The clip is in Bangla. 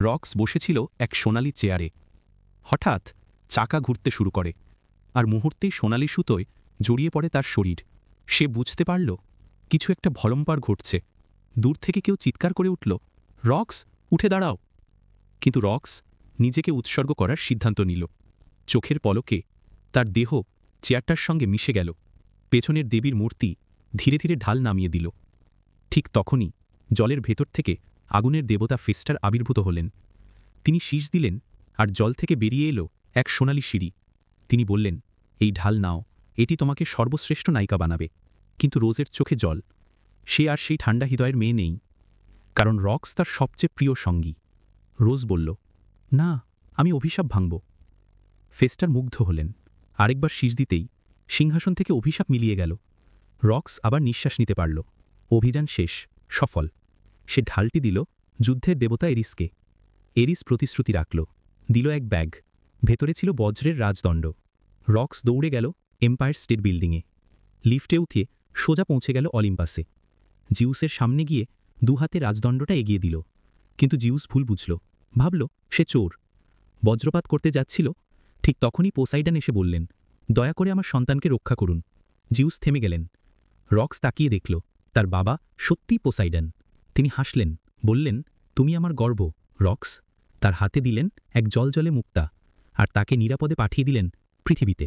রক্স বসেছিল এক সোনালি চেয়ারে। হঠাৎ চাকা ঘুরতে শুরু করে, আর মুহূর্তেই সোনালি সুতোয় জড়িয়ে পড়ে তার শরীর। সে বুঝতে পারল কিছু একটা ভয়ঙ্কর ঘটছে। দূর থেকে কেউ চিৎকার করে উঠল, রক্স, উঠে দাঁড়াও! কিন্তু রক্স নিজেকে উৎসর্গ করার সিদ্ধান্ত নিল। চোখের পলকে তার দেহ চেয়ারটার সঙ্গে মিশে গেল। পেছনের দেবীর মূর্তি ধীরে ধীরে ঢাল নামিয়ে দিল। ঠিক তখনই জলের ভেতর থেকে আগুনের দেবতা ফেস্টার আবির্ভূত হলেন। তিনি শীষ দিলেন, আর জল থেকে বেরিয়ে এলো এক সোনালি সিঁড়ি। তিনি বললেন, এই ঢাল নাও, এটি তোমাকে সর্বশ্রেষ্ঠ নায়িকা বানাবে। কিন্তু রোজের চোখে জল। সে আর সেই ঠান্ডা হৃদয়ের মেয়ে নেই, কারণ রক্স তার সবচেয়ে প্রিয় সঙ্গী। রোজ বলল, না, আমি অভিশাপ ভাঙব। ফেস্টার মুগ্ধ হলেন। আরেকবার শীষ দিতেই সিংহাসন থেকে অভিশাপ মিলিয়ে গেল। রক্স আবার নিঃশ্বাস নিতে পারল। অভিযান শেষ, সফল। সে ঢালটি দিল যুদ্ধের দেবতা এরিসকে। এরিস প্রতিশ্রুতি রাখল, দিল এক ব্যাগ। ভেতরে ছিল বজ্রের রাজদণ্ড। রক্স দৌড়ে গেল এম্পায়ার স্টেট বিল্ডিংয়ে। লিফটে উঠে সোজা পৌঁছে গেল অলিম্পাসে। জিউসের সামনে গিয়ে দুহাতে রাজদণ্ডটা এগিয়ে দিল। কিন্তু জিউস ভুল বুঝল, ভাবল সে চোর। বজ্রপাত করতে যাচ্ছিল, ঠিক তখনই পোসাইডন এসে বললেন, দয়া করে আমার সন্তানকে রক্ষা করুন। জিউস থেমে গেলেন। রক্স তাকিয়ে দেখল তার বাবা সত্যিই পোসাইডন। তিনি হাসলেন, বললেন, তুমি আমার গর্ব, রক্স। তার হাতে দিলেন এক জলজলে মুক্তা, আর তাকে নিরাপদে পাঠিয়ে দিলেন পৃথিবীতে।